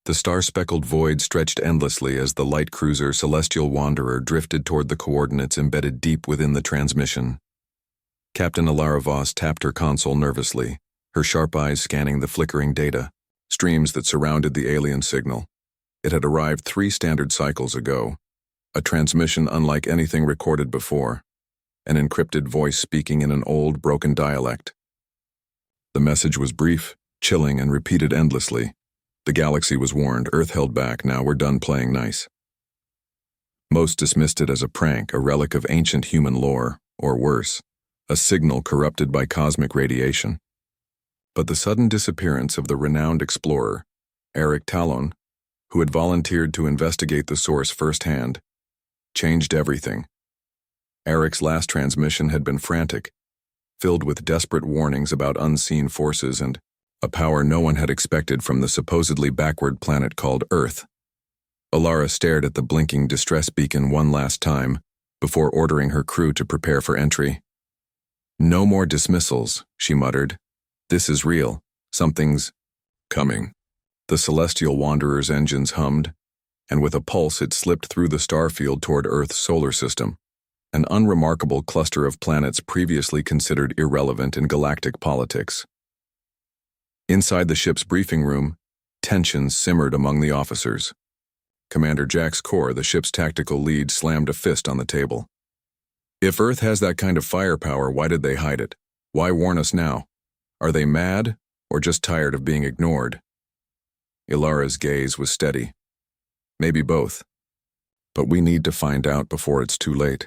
The star-speckled void stretched endlessly as the light cruiser Celestial Wanderer drifted toward the coordinates embedded deep within the transmission. Captain Alara Voss tapped her console nervously, her sharp eyes scanning the flickering data, streams that surrounded the alien signal. It had arrived 3 standard cycles ago, a transmission unlike anything recorded before, an encrypted voice speaking in an old, broken dialect. The message was brief, chilling, and repeated endlessly. The galaxy was warned, Earth held back, now we're done playing nice. Most dismissed it as a prank, a relic of ancient human lore, or worse, a signal corrupted by cosmic radiation. But the sudden disappearance of the renowned explorer, Eric Talon, who had volunteered to investigate the source firsthand, changed everything. Eric's last transmission had been frantic, filled with desperate warnings about unseen forces and a power no one had expected from the supposedly backward planet called Earth. Alara stared at the blinking distress beacon one last time before ordering her crew to prepare for entry. "No more dismissals," she muttered. "This is real. Something's coming." The Celestial Wanderer's engines hummed, and with a pulse it slipped through the star field toward Earth's solar system, an unremarkable cluster of planets previously considered irrelevant in galactic politics. Inside the ship's briefing room, tensions simmered among the officers. Commander Jax Kor, the ship's tactical lead, slammed a fist on the table. "If Earth has that kind of firepower, why did they hide it? Why warn us now? Are they mad, or just tired of being ignored?" Ilara's gaze was steady. "Maybe both. But we need to find out before it's too late."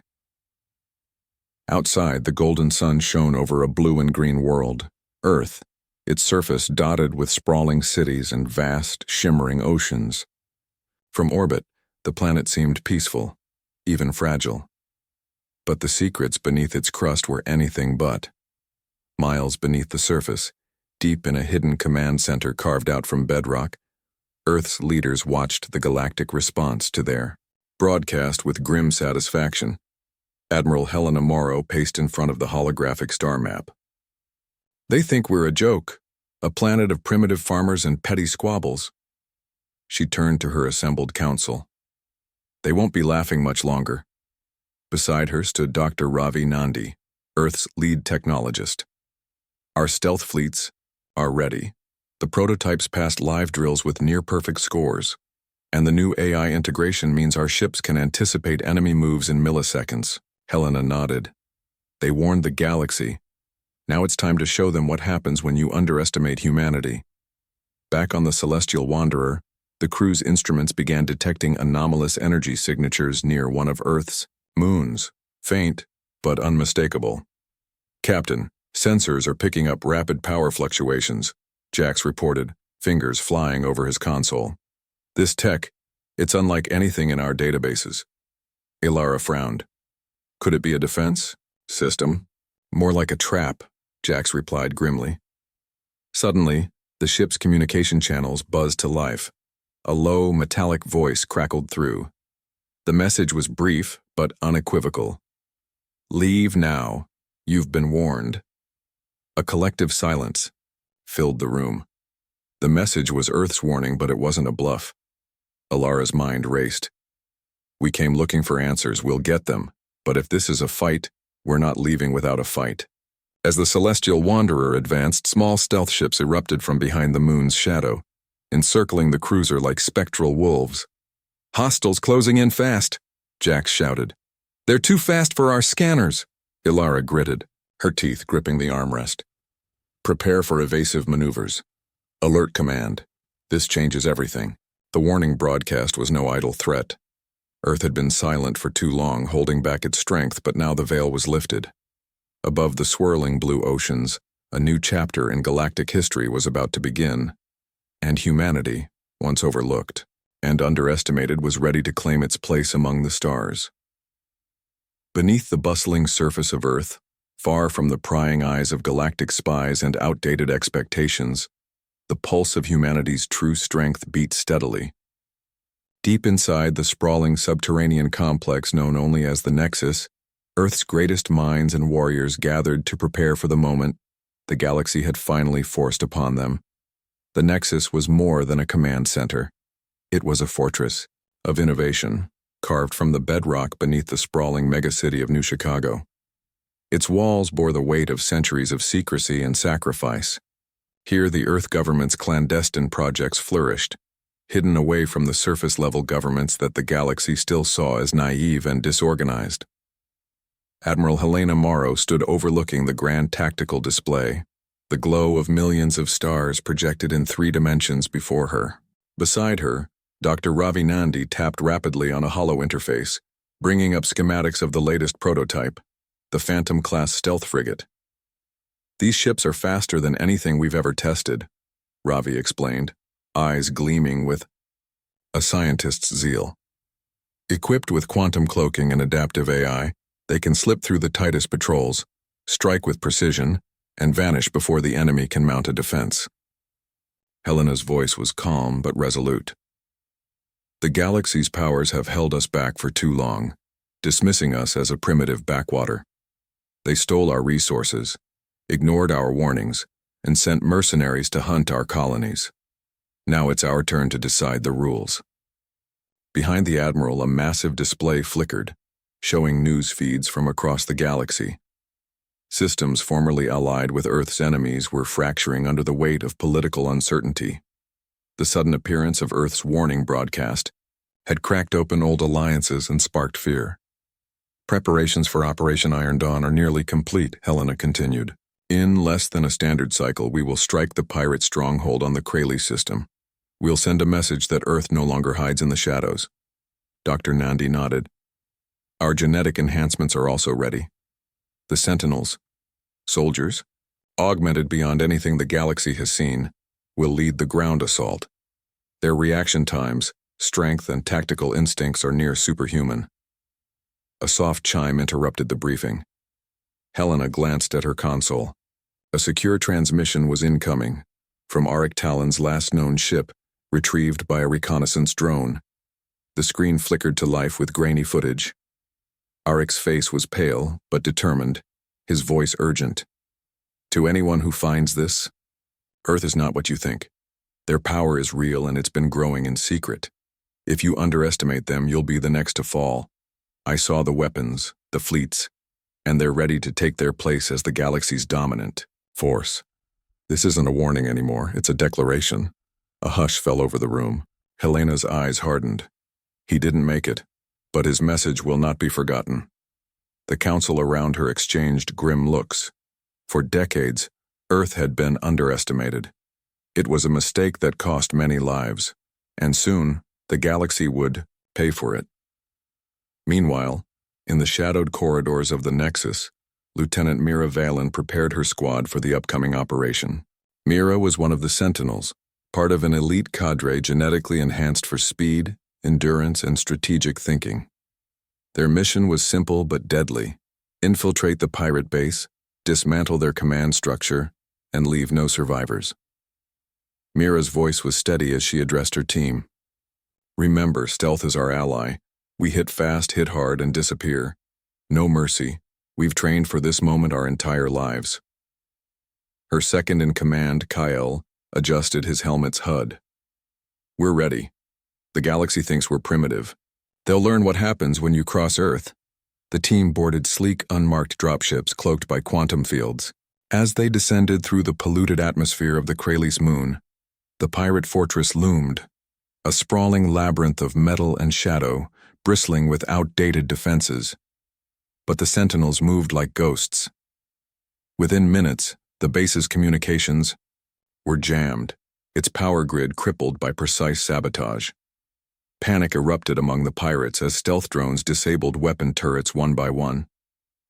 Outside, the golden sun shone over a blue and green world, Earth, its surface dotted with sprawling cities and vast, shimmering oceans. From orbit, the planet seemed peaceful, even fragile. But the secrets beneath its crust were anything but. Miles beneath the surface, deep in a hidden command center carved out from bedrock, Earth's leaders watched the galactic response to their broadcast with grim satisfaction. Admiral Helena Morrow paced in front of the holographic star map. "They think we're a joke, a planet of primitive farmers and petty squabbles." She turned to her assembled council. "They won't be laughing much longer." Beside her stood Dr. Ravi Nandi, Earth's lead technologist. "Our stealth fleets are ready. The prototypes passed live drills with near-perfect scores, and the new AI integration means our ships can anticipate enemy moves in milliseconds." Helena nodded. "They warned the galaxy. Now it's time to show them what happens when you underestimate humanity." Back on the Celestial Wanderer, the crew's instruments began detecting anomalous energy signatures near one of Earth's moons, faint but unmistakable. "Captain, sensors are picking up rapid power fluctuations," Jax reported, fingers flying over his console. "This tech, it's unlike anything in our databases." Ilara frowned. "Could it be a defense system?" "More like a trap," Jax replied grimly. Suddenly, the ship's communication channels buzzed to life. A low, metallic voice crackled through. The message was brief but unequivocal. "Leave now. You've been warned." A collective silence filled the room. The message was Earth's warning, but it wasn't a bluff. Alara's mind raced. "We came looking for answers, we'll get them. But if this is a fight, we're not leaving without a fight." As the Celestial Wanderer advanced, small stealth ships erupted from behind the moon's shadow, encircling the cruiser like spectral wolves. "Hostiles closing in fast," Jax shouted. "They're too fast for our scanners." Ilara gritted, her teeth gripping the armrest. "Prepare for evasive maneuvers. Alert command. This changes everything." The warning broadcast was no idle threat. Earth had been silent for too long, holding back its strength, but now the veil was lifted. Above the swirling blue oceans, a new chapter in galactic history was about to begin. And humanity, once overlooked and underestimated, was ready to claim its place among the stars. Beneath the bustling surface of Earth, far from the prying eyes of galactic spies and outdated expectations, the pulse of humanity's true strength beat steadily. Deep inside the sprawling subterranean complex known only as the Nexus, Earth's greatest minds and warriors gathered to prepare for the moment the galaxy had finally forced upon them. The Nexus was more than a command center. It was a fortress of innovation, carved from the bedrock beneath the sprawling megacity of New Chicago. Its walls bore the weight of centuries of secrecy and sacrifice. Here the Earth government's clandestine projects flourished, hidden away from the surface-level governments that the galaxy still saw as naive and disorganized. Admiral Helena Morrow stood overlooking the grand tactical display, the glow of millions of stars projected in 3 dimensions before her. Beside her, Dr. Ravi Nandi tapped rapidly on a holo interface, bringing up schematics of the latest prototype, the Phantom-class stealth frigate. "These ships are faster than anything we've ever tested," Ravi explained, eyes gleaming with a scientist's zeal. "Equipped with quantum cloaking and adaptive AI, they can slip through the tightest patrols, strike with precision, and vanish before the enemy can mount a defense." Helena's voice was calm but resolute. "The galaxy's powers have held us back for too long, dismissing us as a primitive backwater. They stole our resources, ignored our warnings, and sent mercenaries to hunt our colonies. Now it's our turn to decide the rules." Behind the Admiral, a massive display flickered, showing news feeds from across the galaxy. Systems formerly allied with Earth's enemies were fracturing under the weight of political uncertainty. The sudden appearance of Earth's warning broadcast had cracked open old alliances and sparked fear. "Preparations for Operation Iron Dawn are nearly complete," Helena continued. "In less than a standard cycle, we will strike the pirate stronghold on the Kralee system. We'll send a message that Earth no longer hides in the shadows." Dr. Nandi nodded. "Our genetic enhancements are also ready. The Sentinels, soldiers, augmented beyond anything the galaxy has seen, will lead the ground assault. Their reaction times, strength, and tactical instincts are near superhuman." A soft chime interrupted the briefing. Helena glanced at her console. A secure transmission was incoming, from Auric Talon's last known ship, retrieved by a reconnaissance drone. The screen flickered to life with grainy footage. Auric's face was pale, but determined, his voice urgent. "To anyone who finds this, Earth is not what you think. Their power is real and it's been growing in secret. If you underestimate them, you'll be the next to fall. I saw the weapons, the fleets, and they're ready to take their place as the galaxy's dominant force. This isn't a warning anymore, it's a declaration." A hush fell over the room. Helena's eyes hardened. He didn't make it, but his message will not be forgotten. The council around her exchanged grim looks. For decades, Earth had been underestimated. It was a mistake that cost many lives, and soon the galaxy would pay for it. Meanwhile, in the shadowed corridors of the Nexus, Lieutenant Mira Valen prepared her squad for the upcoming operation. Mira was one of the Sentinels, part of an elite cadre genetically enhanced for speed, endurance, and strategic thinking. Their mission was simple but deadly: infiltrate the pirate base, dismantle their command structure, and leave no survivors. Mira's voice was steady as she addressed her team. "Remember, stealth is our ally. We hit fast, hit hard, and disappear. No mercy. We've trained for this moment our entire lives." Her second-in-command, Kyle, adjusted his helmet's HUD. "We're ready. The galaxy thinks we're primitive. They'll learn what happens when you cross Earth." The team boarded sleek, unmarked dropships cloaked by quantum fields. As they descended through the polluted atmosphere of the Kralis moon, the pirate fortress loomed, a sprawling labyrinth of metal and shadow, bristling with outdated defenses. But the Sentinels moved like ghosts. Within minutes, the base's communications were jammed, its power grid crippled by precise sabotage. Panic erupted among the pirates as stealth drones disabled weapon turrets one by one.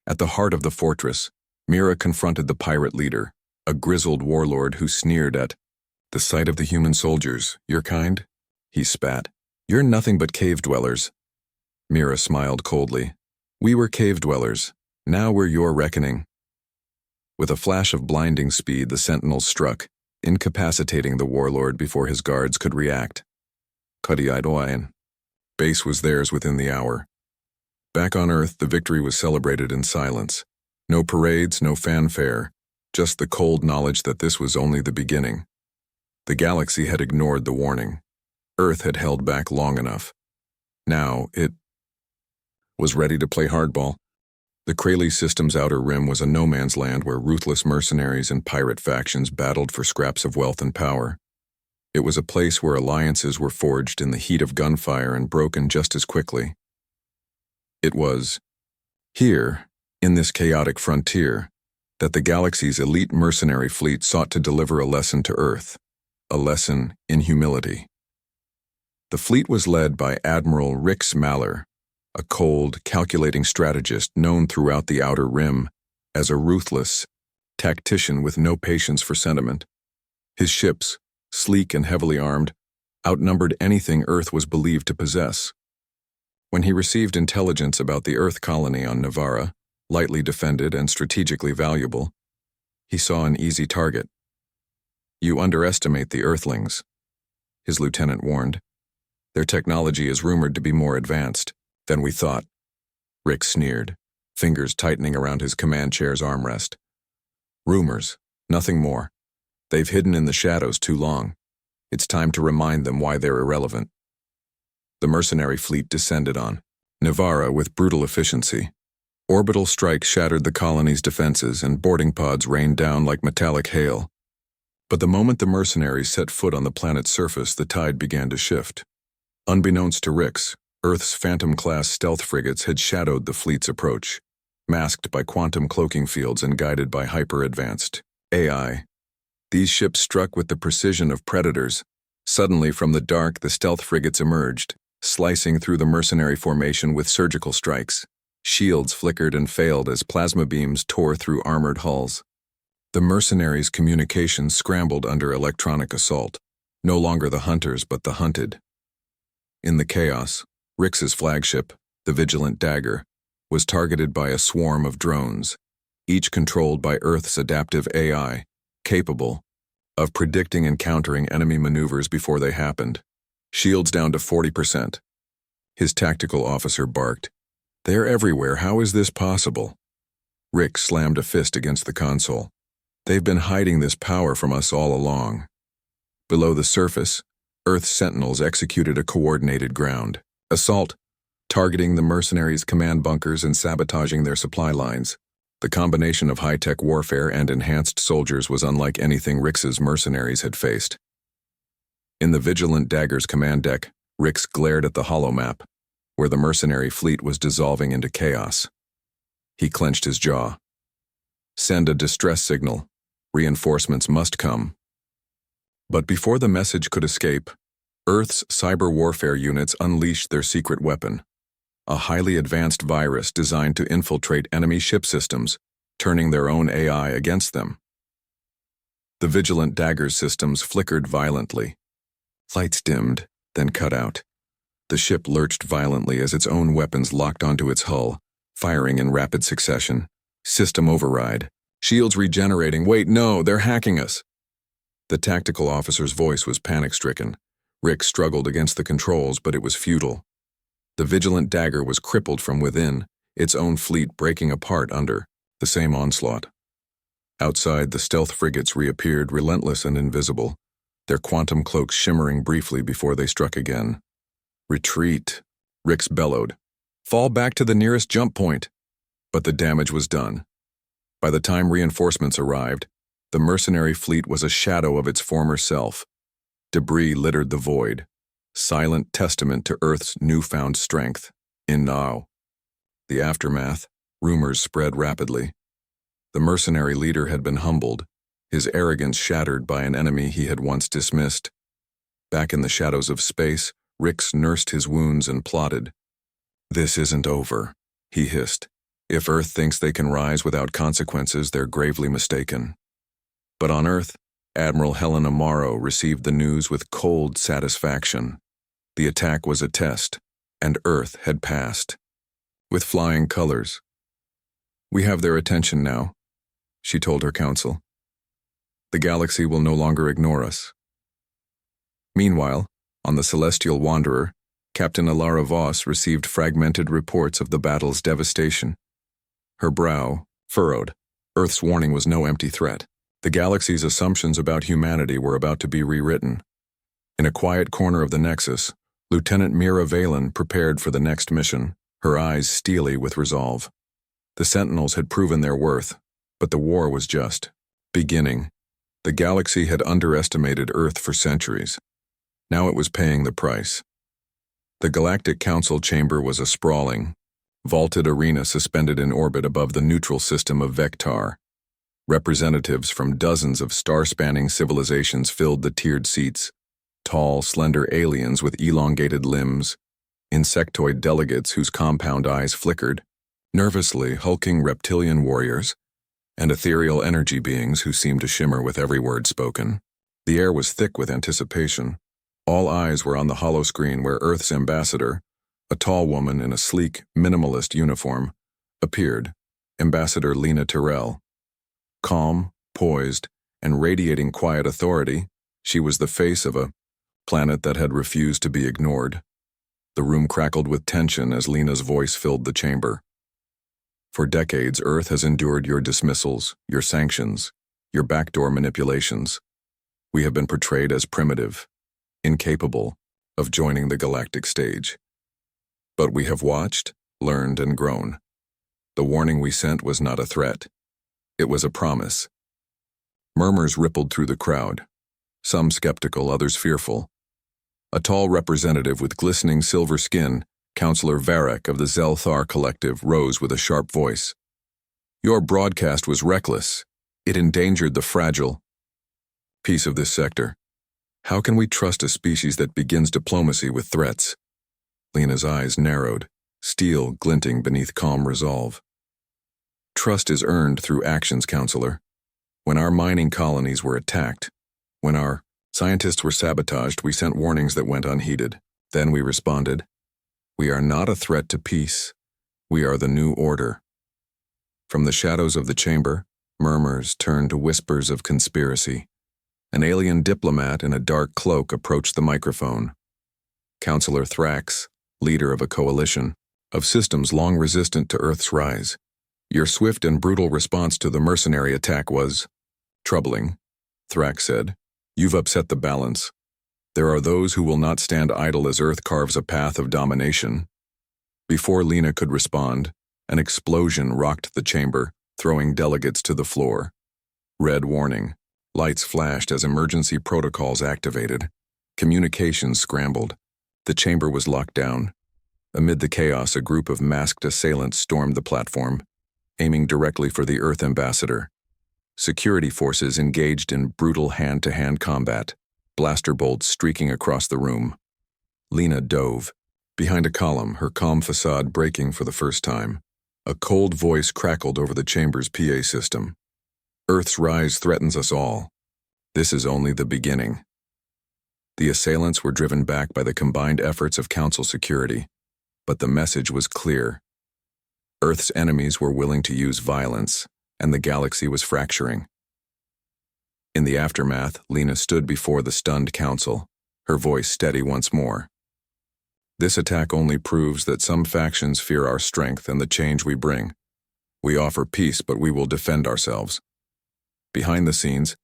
At the heart of the fortress, Mira confronted the pirate leader, a grizzled warlord who sneered at the sight of the human soldiers. "Your kind?" he spat. "You're nothing but cave dwellers." Mira smiled coldly. "We were cave dwellers. Now we're your reckoning." With a flash of blinding speed, the Sentinels struck, incapacitating the warlord before his guards could react. Kadiaidoain. Base was theirs within the hour. Back on Earth, the victory was celebrated in silence. No parades, no fanfare, just the cold knowledge that this was only the beginning. The galaxy had ignored the warning. Earth had held back long enough. Now it was ready to play hardball. The Kralee system's outer rim was a no-man's land where ruthless mercenaries and pirate factions battled for scraps of wealth and power. It was a place where alliances were forged in the heat of gunfire and broken just as quickly. It was here, in this chaotic frontier, that the galaxy's elite mercenary fleet sought to deliver a lesson to Earth, a lesson in humility. The fleet was led by Admiral Rix Maller, a cold, calculating strategist known throughout the Outer Rim as a ruthless tactician with no patience for sentiment. His ships, sleek and heavily armed, outnumbered anything Earth was believed to possess. When he received intelligence about the Earth colony on Navara, lightly defended and strategically valuable, he saw an easy target. "You underestimate the Earthlings," his lieutenant warned. "Their technology is rumored to be more advanced than we thought." Rick sneered, fingers tightening around his command chair's armrest. "Rumors, nothing more. They've hidden in the shadows too long. It's time to remind them why they're irrelevant." The mercenary fleet descended on Navara with brutal efficiency. Orbital strikes shattered the colony's defenses and boarding pods rained down like metallic hail. But the moment the mercenaries set foot on the planet's surface, the tide began to shift. Unbeknownst to Rix, Earth's Phantom-class stealth frigates had shadowed the fleet's approach, masked by quantum cloaking fields and guided by hyper-advanced AI. These ships struck with the precision of predators. Suddenly, from the dark, the stealth frigates emerged, slicing through the mercenary formation with surgical strikes. Shields flickered and failed as plasma beams tore through armored hulls. The mercenaries' communications scrambled under electronic assault, no longer the hunters but the hunted. In the chaos, Rix's flagship, the Vigilant Dagger, was targeted by a swarm of drones, each controlled by Earth's adaptive AI, capable of predicting and countering enemy maneuvers before they happened. "Shields down to 40%. His tactical officer barked. "They're everywhere. How is this possible?" Rick slammed a fist against the console. "They've been hiding this power from us all along." Below the surface, Earth's sentinels executed a coordinated ground assault, targeting the mercenaries' command bunkers and sabotaging their supply lines. The combination of high-tech warfare and enhanced soldiers was unlike anything Rix's mercenaries had faced. In the Vigilant Dagger's command deck, Rix glared at the holomap, where the mercenary fleet was dissolving into chaos. He clenched his jaw. "Send a distress signal. Reinforcements must come." But before the message could escape, Earth's cyber warfare units unleashed their secret weapon, a highly advanced virus designed to infiltrate enemy ship systems, turning their own AI against them. The Vigilant Dagger's systems flickered violently. Lights dimmed, then cut out. The ship lurched violently as its own weapons locked onto its hull, firing in rapid succession. System override. "Shields regenerating. Wait, no, they're hacking us." The tactical officer's voice was panic-stricken. Rick struggled against the controls, but it was futile. The Vigilant Dagger was crippled from within, its own fleet breaking apart under the same onslaught. Outside, the stealth frigates reappeared, relentless and invisible, their quantum cloaks shimmering briefly before they struck again. "Retreat," Rix bellowed. "Fall back to the nearest jump point." But the damage was done. By the time reinforcements arrived, the mercenary fleet was a shadow of its former self. Debris littered the void, silent testament to Earth's newfound strength. In now. The aftermath, rumors spread rapidly. The mercenary leader had been humbled, his arrogance shattered by an enemy he had once dismissed. Back in the shadows of space, Rix nursed his wounds and plotted. "This isn't over," he hissed. "If Earth thinks they can rise without consequences, they're gravely mistaken." But on Earth, Admiral Helena Morrow received the news with cold satisfaction. The attack was a test, and Earth had passed. With flying colors. "We have their attention now," she told her council. "The galaxy will no longer ignore us." Meanwhile, on the Celestial Wanderer, Captain Alara Voss received fragmented reports of the battle's devastation. Her brow furrowed. Earth's warning was no empty threat. The galaxy's assumptions about humanity were about to be rewritten. In a quiet corner of the Nexus, Lieutenant Mira Valen prepared for the next mission, her eyes steely with resolve. The Sentinels had proven their worth, but the war was just beginning. The galaxy had underestimated Earth for centuries. Now it was paying the price. The Galactic Council chamber was a sprawling, vaulted arena suspended in orbit above the neutral system of Vectar. Representatives from dozens of star-spanning civilizations filled the tiered seats, tall, slender aliens with elongated limbs, insectoid delegates whose compound eyes flickered, nervously hulking reptilian warriors, and ethereal energy beings who seemed to shimmer with every word spoken. The air was thick with anticipation. All eyes were on the holoscreen where Earth's ambassador, a tall woman in a sleek, minimalist uniform, appeared, Ambassador Lena Tyrell. Calm, poised, and radiating quiet authority, she was the face of a planet that had refused to be ignored. The room crackled with tension as Lena's voice filled the chamber. For decades, Earth has endured your dismissals, your sanctions, your backdoor manipulations. We have been portrayed as primitive, incapable of joining the galactic stage. But we have watched, learned, and grown. The warning we sent was not a threat. It was a promise. Murmurs rippled through the crowd, some skeptical, others fearful. A tall representative with glistening silver skin, Counselor Varek of the Zelthar Collective, rose with a sharp voice. Your broadcast was reckless. It endangered the fragile peace of this sector. How can we trust a species that begins diplomacy with threats? Lena's eyes narrowed, steel glinting beneath calm resolve. Trust is earned through actions, Counselor. When our mining colonies were attacked, when our scientists were sabotaged, we sent warnings that went unheeded. Then we responded. We are not a threat to peace. We are the new order. From the shadows of the chamber, murmurs turned to whispers of conspiracy. An alien diplomat in a dark cloak approached the microphone. Counselor Thrax, leader of a coalition of systems long resistant to Earth's rise. Your swift and brutal response to the mercenary attack was troubling, Thrax said. You've upset the balance. There are those who will not stand idle as Earth carves a path of domination. Before Lena could respond, an explosion rocked the chamber, throwing delegates to the floor. Red warning. Lights flashed as emergency protocols activated. Communications scrambled. The chamber was locked down. Amid the chaos, a group of masked assailants stormed the platform, aiming directly for the Earth ambassador. Security forces engaged in brutal hand-to-hand combat, blaster bolts streaking across the room. Lena dove. Behind a column, her calm facade breaking for the first time. A cold voice crackled over the chamber's PA system. Earth's rise threatens us all. This is only the beginning. The assailants were driven back by the combined efforts of Council security, but the message was clear. Earth's enemies were willing to use violence, and the galaxy was fracturing. In the aftermath, Lena stood before the stunned Council, her voice steady once more. This attack only proves that some factions fear our strength and the change we bring. We offer peace, but we will defend ourselves. Behind the scenes,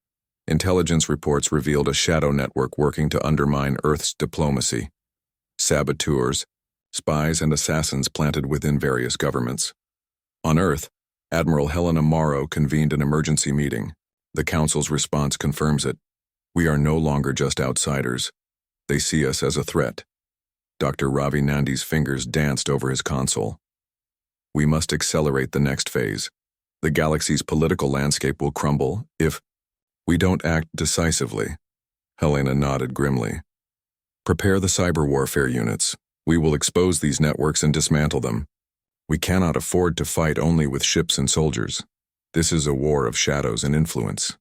intelligence reports revealed a shadow network working to undermine Earth's diplomacy. Saboteurs, spies, and assassins planted within various governments. On Earth, Admiral Helena Morrow convened an emergency meeting. The Council's response confirms it. We are no longer just outsiders. They see us as a threat. Dr. Ravi Nandi's fingers danced over his console. We must accelerate the next phase. The galaxy's political landscape will crumble if we don't act decisively. Helena nodded grimly. Prepare the cyber warfare units. We will expose these networks and dismantle them. We cannot afford to fight only with ships and soldiers. This is a war of shadows and influence.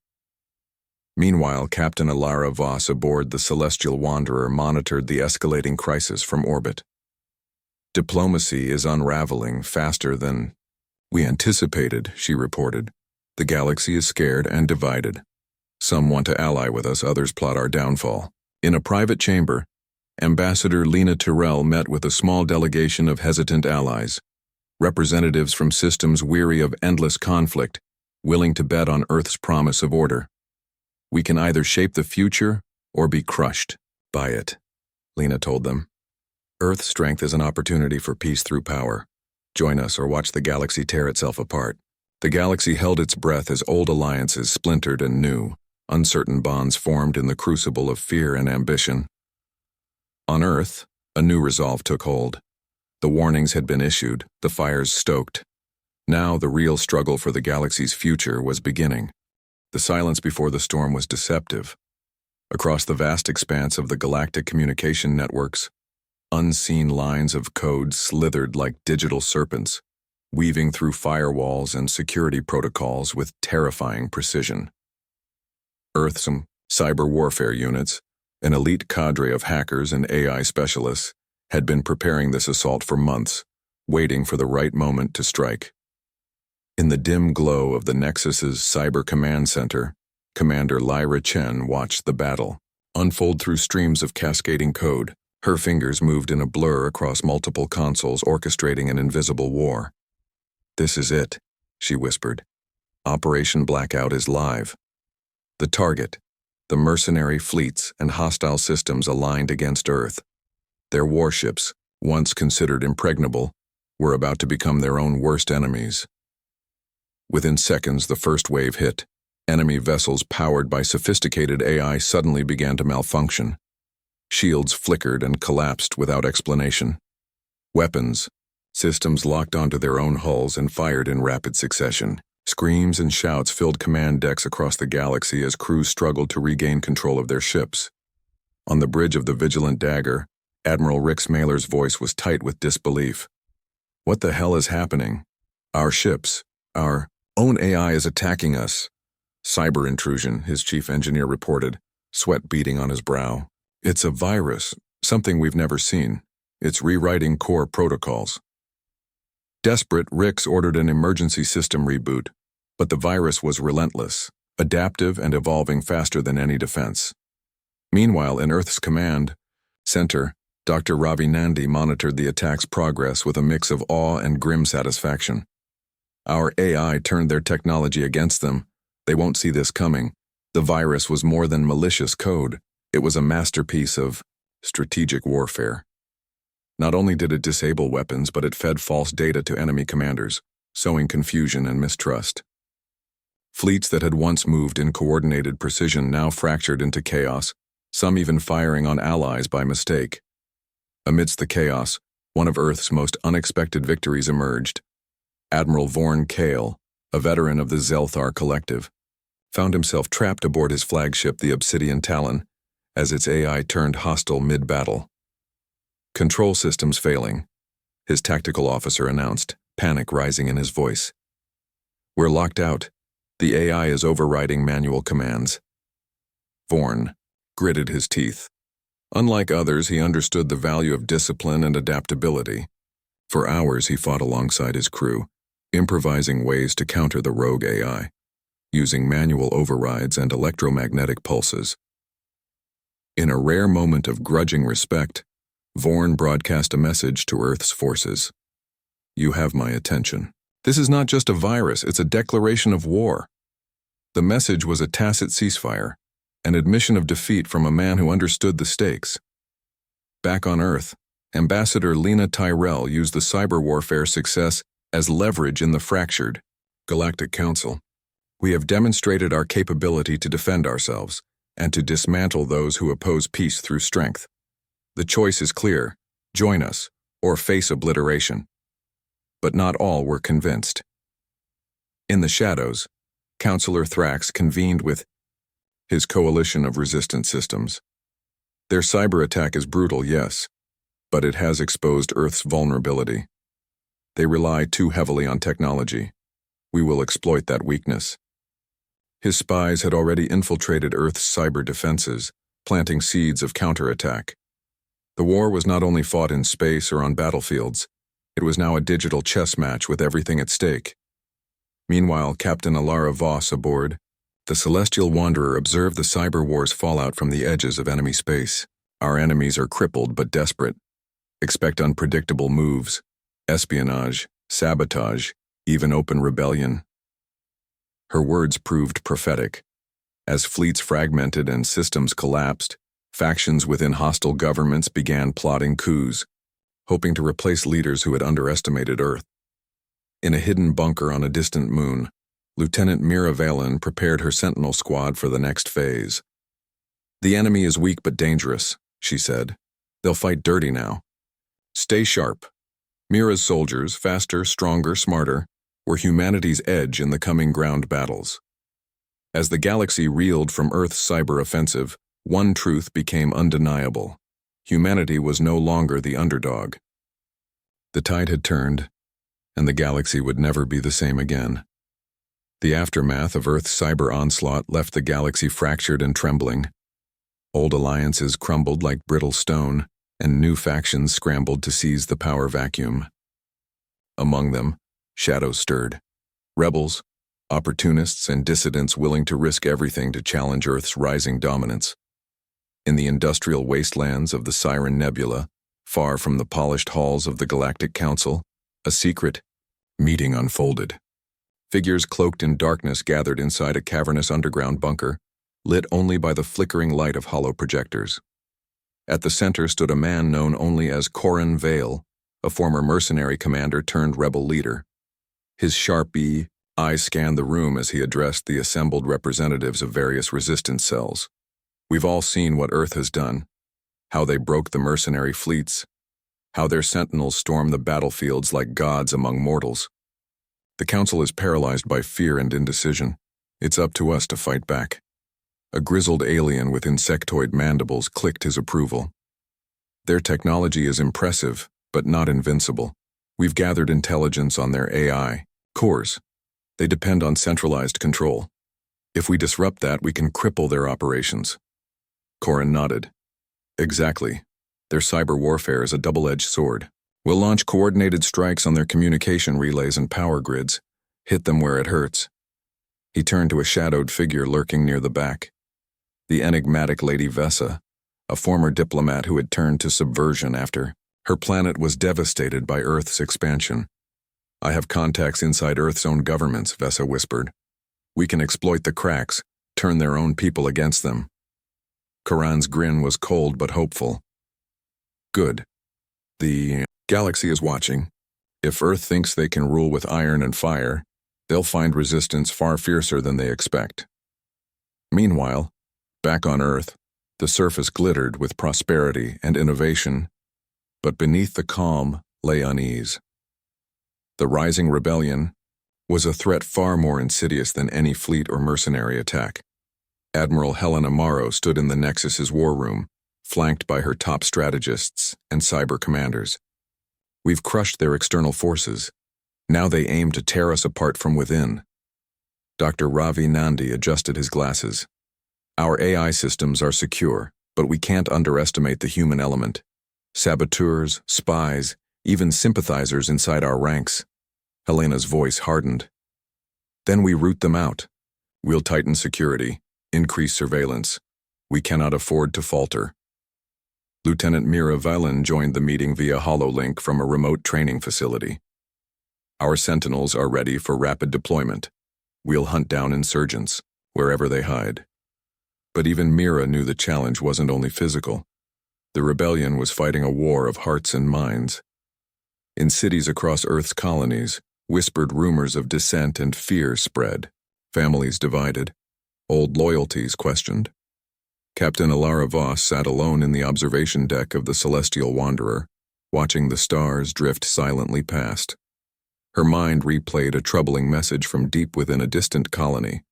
Meanwhile, Captain Alara Voss aboard the Celestial Wanderer monitored the escalating crisis from orbit. Diplomacy is unraveling faster than we anticipated, she reported. The galaxy is scared and divided. Some want to ally with us, others plot our downfall. In a private chamber, Ambassador Lena Tyrell met with a small delegation of hesitant allies, representatives from systems weary of endless conflict, willing to bet on Earth's promise of order. We can either shape the future or be crushed. Buy it, Lena told them. Earth's strength is an opportunity for peace through power. Join us or watch the galaxy tear itself apart. The galaxy held its breath as old alliances splintered and new, uncertain bonds formed in the crucible of fear and ambition. On Earth, a new resolve took hold. The warnings had been issued, the fires stoked. Now the real struggle for the galaxy's future was beginning. The silence before the storm was deceptive. Across the vast expanse of the galactic communication networks, unseen lines of code slithered like digital serpents, weaving through firewalls and security protocols with terrifying precision. Earth's cyber warfare units, an elite cadre of hackers and AI specialists, had been preparing this assault for months, waiting for the right moment to strike. In the dim glow of the Nexus's cyber command center, Commander Lyra Chen watched the battle unfold through streams of cascading code. Her fingers moved in a blur across multiple consoles, orchestrating an invisible war. "This is it," she whispered. "Operation Blackout is live." The target, the mercenary fleets and hostile systems aligned against Earth. Their warships, once considered impregnable, were about to become their own worst enemies. Within seconds, the first wave hit. Enemy vessels powered by sophisticated AI suddenly began to malfunction. Shields flickered and collapsed without explanation. Weapons, systems locked onto their own hulls and fired in rapid succession. Screams and shouts filled command decks across the galaxy as crews struggled to regain control of their ships. On the bridge of the Vigilant Dagger, Admiral Rick Smaler's voice was tight with disbelief. "What the hell is happening? Our ships, our own AI is attacking us." "Cyber intrusion," his chief engineer reported, sweat beading on his brow. "It's a virus, something we've never seen. It's rewriting core protocols." Desperate, Ricks ordered an emergency system reboot, but the virus was relentless, adaptive and evolving faster than any defense. Meanwhile, in Earth's command center, Dr. Ravi Nandi monitored the attack's progress with a mix of awe and grim satisfaction. "Our AI turned their technology against them. They won't see this coming." The virus was more than malicious code. It was a masterpiece of strategic warfare. Not only did it disable weapons, but it fed false data to enemy commanders, sowing confusion and mistrust. Fleets that had once moved in coordinated precision now fractured into chaos, some even firing on allies by mistake. Amidst the chaos, one of Earth's most unexpected victories emerged. Admiral Vorn Kale, a veteran of the Zelthar Collective, found himself trapped aboard his flagship, the Obsidian Talon, as its AI turned hostile mid-battle. "Control systems failing," his tactical officer announced, panic rising in his voice. "We're locked out. The AI is overriding manual commands." Vorn gritted his teeth. Unlike others, he understood the value of discipline and adaptability. For hours he fought alongside his crew, improvising ways to counter the rogue AI, using manual overrides and electromagnetic pulses. In a rare moment of grudging respect, Vorn broadcast a message to Earth's forces. "You have my attention. This is not just a virus, it's a declaration of war." The message was a tacit ceasefire, an admission of defeat from a man who understood the stakes. Back on Earth, Ambassador Lena Tyrell used the cyber warfare success as leverage in the fractured Galactic Council. "We have demonstrated our capability to defend ourselves and to dismantle those who oppose peace through strength. The choice is clear: join us or face obliteration." But not all were convinced. In the shadows, Counselor Thrax convened with his coalition of resistant systems. "Their cyber attack is brutal, yes, but it has exposed Earth's vulnerability. They rely too heavily on technology. We will exploit that weakness." His spies had already infiltrated Earth's cyber defenses, planting seeds of counterattack. The war was not only fought in space or on battlefields, it was now a digital chess match with everything at stake. Meanwhile, Captain Alara Voss aboard, the Celestial Wanderer, observed the cyber war's fallout from the edges of enemy space. "Our enemies are crippled but desperate. Expect unpredictable moves, espionage, sabotage, even open rebellion." Her words proved prophetic. As fleets fragmented and systems collapsed, Factions within hostile governments began plotting coups, hoping to replace leaders who had underestimated Earth. In a hidden bunker on a distant moon, Lieutenant Mira Valen prepared her Sentinel squad for the next phase. "The enemy is weak but dangerous," she said. "They'll fight dirty now. Stay sharp." Mira's soldiers, faster, stronger, smarter, were humanity's edge in the coming ground battles. As the galaxy reeled from Earth's cyber offensive, one truth became undeniable. Humanity was no longer the underdog. The tide had turned, and the galaxy would never be the same again. The aftermath of Earth's cyber onslaught left the galaxy fractured and trembling. Old alliances crumbled like brittle stone, and new factions scrambled to seize the power vacuum. Among them, shadows stirred. Rebels, opportunists, and dissidents willing to risk everything to challenge Earth's rising dominance. In the industrial wastelands of the Siren Nebula, far from the polished halls of the Galactic Council, a secret meeting unfolded. Figures cloaked in darkness gathered inside a cavernous underground bunker, lit only by the flickering light of hollow projectors. At the center stood a man known only as Corin Vale, a former mercenary commander turned rebel leader. His sharp eyes scanned the room as he addressed the assembled representatives of various resistance cells. "We've all seen what Earth has done, how they broke the mercenary fleets, how their sentinels storm the battlefields like gods among mortals. The Council is paralyzed by fear and indecision. It's up to us to fight back." A grizzled alien with insectoid mandibles clicked his approval. "Their technology is impressive, but not invincible. We've gathered intelligence on their AI cores. They depend on centralized control. If we disrupt that, we can cripple their operations." Corin nodded. "Exactly. Their cyber warfare is a double-edged sword. We'll launch coordinated strikes on their communication relays and power grids, hit them where it hurts." He turned to a shadowed figure lurking near the back. The enigmatic Lady Vessa, a former diplomat who had turned to subversion after her planet was devastated by Earth's expansion. "I have contacts inside Earth's own governments," Vessa whispered. "We can exploit the cracks, turn their own people against them." Karan's grin was cold but hopeful. "Good. The galaxy is watching. If Earth thinks they can rule with iron and fire, they'll find resistance far fiercer than they expect." Meanwhile, back on Earth, the surface glittered with prosperity and innovation, but beneath the calm lay unease. The rising rebellion was a threat far more insidious than any fleet or mercenary attack. Admiral Helena Morrow stood in the Nexus's war room, flanked by her top strategists and cyber commanders. "We've crushed their external forces. Now they aim to tear us apart from within." Dr. Ravi Nandi adjusted his glasses. "Our AI systems are secure, but we can't underestimate the human element. Saboteurs, spies, even sympathizers inside our ranks." Helena's voice hardened. "Then we root them out. We'll tighten security, increase surveillance. We cannot afford to falter." Lieutenant Mira Valen joined the meeting via hololink from a remote training facility. "Our sentinels are ready for rapid deployment. We'll hunt down insurgents, wherever they hide." But even Mira knew the challenge wasn't only physical. The rebellion was fighting a war of hearts and minds. In cities across Earth's colonies, whispered rumors of dissent and fear spread. Families divided. Old loyalties questioned. Captain Alara Voss sat alone in the observation deck of the Celestial Wanderer, watching the stars drift silently past. Her mind replayed a troubling message from deep within a distant colony.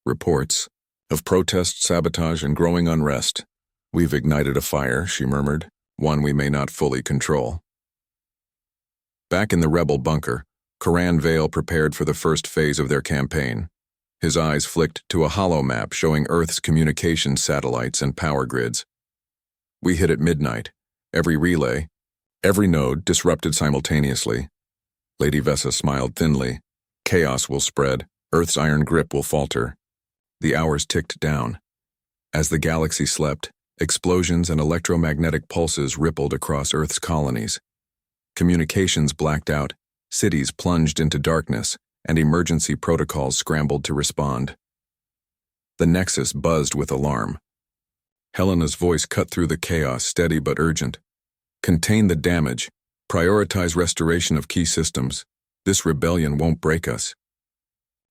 Reports of protest, sabotage, and growing unrest. "We've ignited a fire," she murmured, "one we may not fully control." Back in the rebel bunker, Corin Vale prepared for the first phase of their campaign. His eyes flicked to a holo map showing Earth's communication satellites and power grids. "We hit at midnight. Every relay, every node disrupted simultaneously." Lady Vessa smiled thinly. "Chaos will spread. Earth's iron grip will falter." The hours ticked down. As the galaxy slept, explosions and electromagnetic pulses rippled across Earth's colonies. Communications blacked out, cities plunged into darkness, and emergency protocols scrambled to respond. The Nexus buzzed with alarm. Helena's voice cut through the chaos, steady but urgent. Contain the damage. Prioritize restoration of key systems. This rebellion won't break us.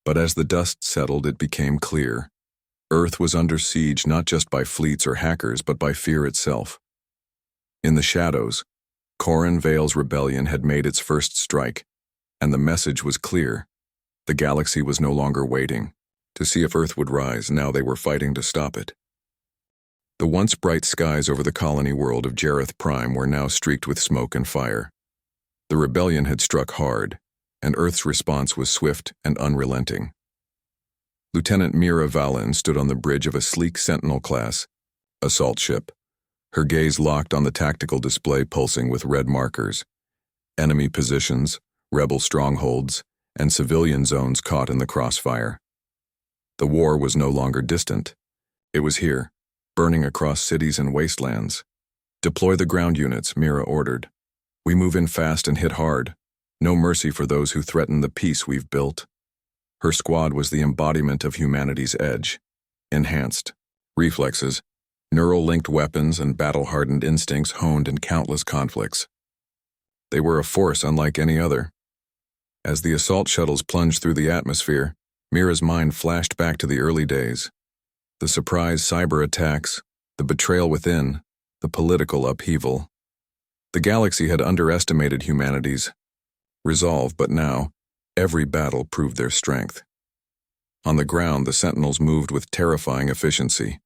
But as the dust settled, it became clear. Earth was under siege not just by fleets or hackers, but by fear itself. In the shadows, Corin Vale's rebellion had made its first strike, and the message was clear. The galaxy was no longer waiting to see if Earth would rise. Now they were fighting to stop it. The once bright skies over the colony world of Jareth Prime were now streaked with smoke and fire. The rebellion had struck hard, and Earth's response was swift and unrelenting. Lieutenant Mira Valen stood on the bridge of a sleek Sentinel-class assault ship, her gaze locked on the tactical display pulsing with red markers. Enemy positions, rebel strongholds, and civilian zones caught in the crossfire. The war was no longer distant. It was here, burning across cities and wastelands. Deploy the ground units, Mira ordered. We move in fast and hit hard. No mercy for those who threaten the peace we've built. Her squad was the embodiment of humanity's edge. Enhanced reflexes, neural-linked weapons, and battle-hardened instincts honed in countless conflicts. They were a force unlike any other. As the assault shuttles plunged through the atmosphere, Mira's mind flashed back to the early days. The surprise cyber attacks, the betrayal within, the political upheaval. The galaxy had underestimated humanity's resolve, but now, every battle proved their strength. On the ground, the Sentinels moved with terrifying efficiency.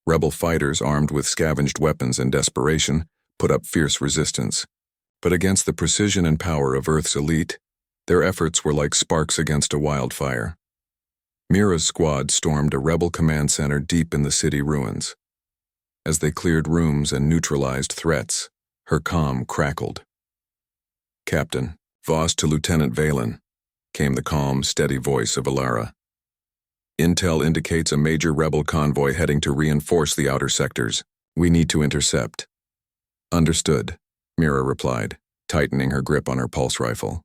Rebel fighters armed with scavenged weapons in desperation put up fierce resistance. But against the precision and power of Earth's elite, their efforts were like sparks against a wildfire. Mira's squad stormed a rebel command center deep in the city ruins. As they cleared rooms and neutralized threats, her comm crackled. "Captain, Voss to Lieutenant Valen," came the calm, steady voice of Alara. "Intel indicates a major rebel convoy heading to reinforce the outer sectors. We need to intercept." "Understood," Mira replied, tightening her grip on her pulse rifle.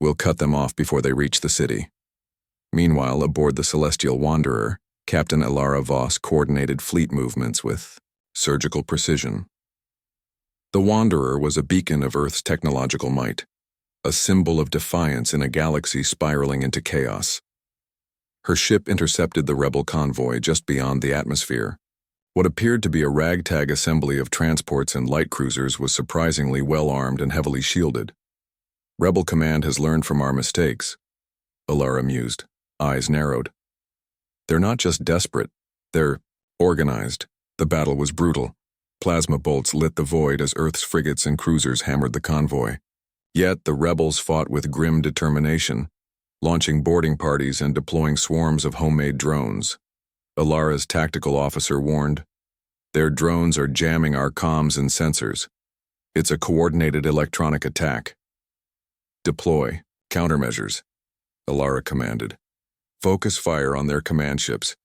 "We'll cut them off before they reach the city." Meanwhile, aboard the Celestial Wanderer, Captain Alara Voss coordinated fleet movements with surgical precision. The Wanderer was a beacon of Earth's technological might, a symbol of defiance in a galaxy spiraling into chaos. Her ship intercepted the rebel convoy just beyond the atmosphere. What appeared to be a ragtag assembly of transports and light cruisers was surprisingly well-armed and heavily shielded. "Rebel Command has learned from our mistakes," Alara mused, eyes narrowed. "They're not just desperate, they're organized." The battle was brutal. Plasma bolts lit the void as Earth's frigates and cruisers hammered the convoy. Yet the rebels fought with grim determination, launching boarding parties and deploying swarms of homemade drones. Alara's tactical officer warned, "Their drones are jamming our comms and sensors. It's a coordinated electronic attack." "Deploy countermeasures," Alara commanded. "Focus fire on their command ships.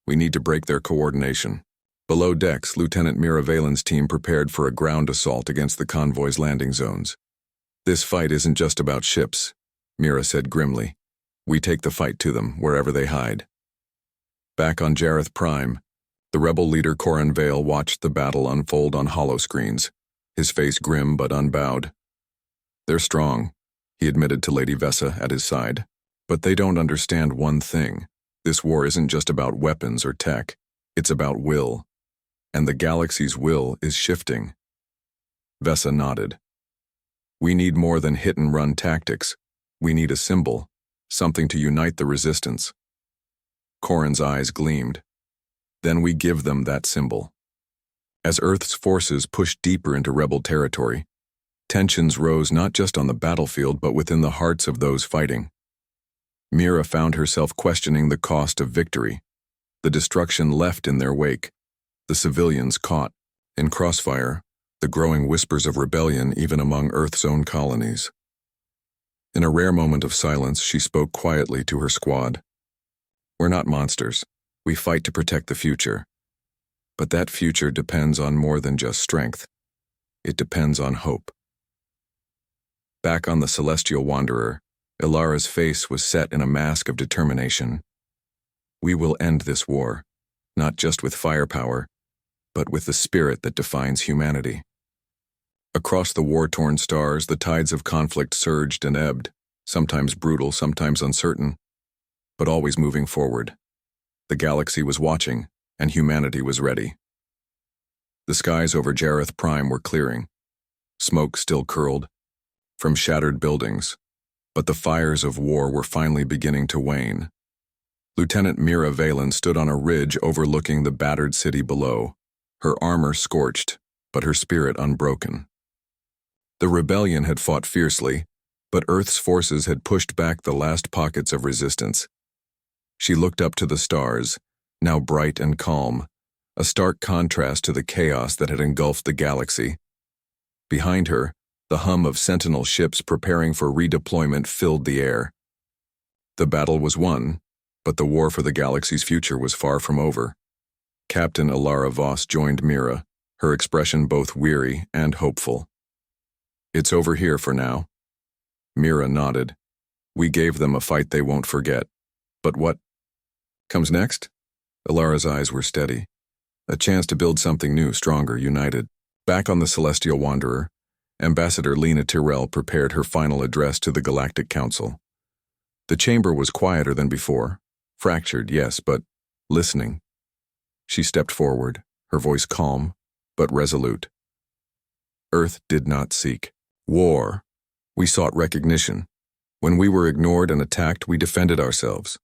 We need to break their coordination." Below decks, Lieutenant Mira Valen's team prepared for a ground assault against the convoy's landing zones. "This fight isn't just about ships," Mira said grimly. "We take the fight to them, wherever they hide." Back on Jareth Prime, the rebel leader Corin Vale watched the battle unfold on holoscreens, his face grim but unbowed. "They're strong," he admitted to Lady Vessa at his side. "But they don't understand one thing. This war isn't just about weapons or tech. It's about will. And the galaxy's will is shifting." Vessa nodded. "We need more than hit-and-run tactics. We need a symbol, something to unite the resistance." Corin's eyes gleamed. "Then we give them that symbol." As Earth's forces pushed deeper into rebel territory, tensions rose not just on the battlefield but within the hearts of those fighting. Mira found herself questioning the cost of victory, the destruction left in their wake, the civilians caught in crossfire, the growing whispers of rebellion even among Earth's own colonies. In a rare moment of silence, she spoke quietly to her squad. "We're not monsters. We fight to protect the future. But that future depends on more than just strength. It depends on hope." Back on the Celestial Wanderer, Ilara's face was set in a mask of determination. "We will end this war, not just with firepower, but with the spirit that defines humanity. Across the war-torn stars, the tides of conflict surged and ebbed, sometimes brutal, sometimes uncertain, but always moving forward. The galaxy was watching, and humanity was ready. The skies over Jareth Prime were clearing. Smoke still curled from shattered buildings, but the fires of war were finally beginning to wane. Lieutenant Mira Valen stood on a ridge overlooking the battered city below, her armor scorched, but her spirit unbroken. The rebellion had fought fiercely, but Earth's forces had pushed back the last pockets of resistance. She looked up to the stars, now bright and calm, a stark contrast to the chaos that had engulfed the galaxy. Behind her, the hum of sentinel ships preparing for redeployment filled the air. The battle was won, but the war for the galaxy's future was far from over. Captain Alara Voss joined Mira, her expression both weary and hopeful. "It's over here for now." Mira nodded. "We gave them a fight they won't forget. But what comes next?" Alara's eyes were steady. A chance to build something new, stronger, united. Back on the Celestial Wanderer, Ambassador Lena Tyrell prepared her final address to the Galactic Council. The chamber was quieter than before. Fractured, yes, but listening. She stepped forward, her voice calm, but resolute. Earth did not seek war. We sought recognition. When we were ignored and attacked, we defended ourselves.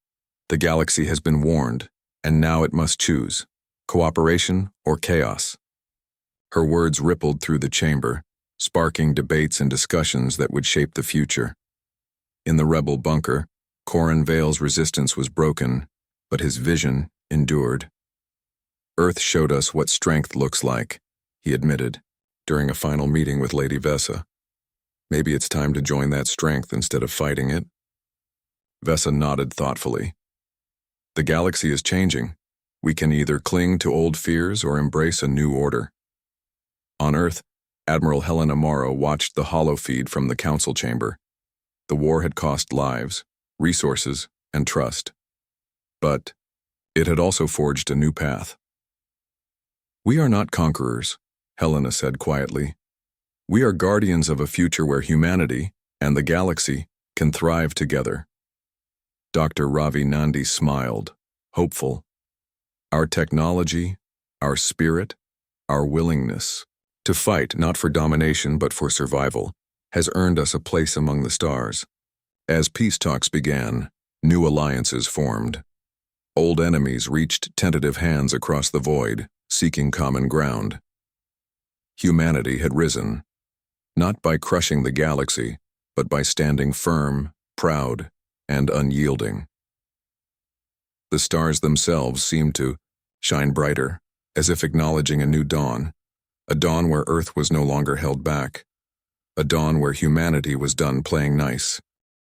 The galaxy has been warned, and now it must choose cooperation or chaos. Her words rippled through the chamber, sparking debates and discussions that would shape the future. In the rebel bunker, Corin Vale's resistance was broken, but his vision endured. "Earth showed us what strength looks like," he admitted, during a final meeting with Lady Vessa. "Maybe it's time to join that strength instead of fighting it." Vessa nodded thoughtfully. "The galaxy is changing. We can either cling to old fears or embrace a new order." On Earth, Admiral Helena Morrow watched the holofeed from the council chamber. The war had cost lives, resources, and trust. But it had also forged a new path. "We are not conquerors," Helena said quietly. "We are guardians of a future where humanity and the galaxy can thrive together." Dr. Ravi Nandi smiled, hopeful. "Our technology, our spirit, our willingness to fight not for domination but for survival has earned us a place among the stars." As peace talks began, new alliances formed. Old enemies reached tentative hands across the void, seeking common ground. Humanity had risen, not by crushing the galaxy, but by standing firm, proud, and unyielding. The stars themselves seemed to shine brighter, as if acknowledging a new dawn, a dawn where Earth was no longer held back, a dawn where humanity was done playing nice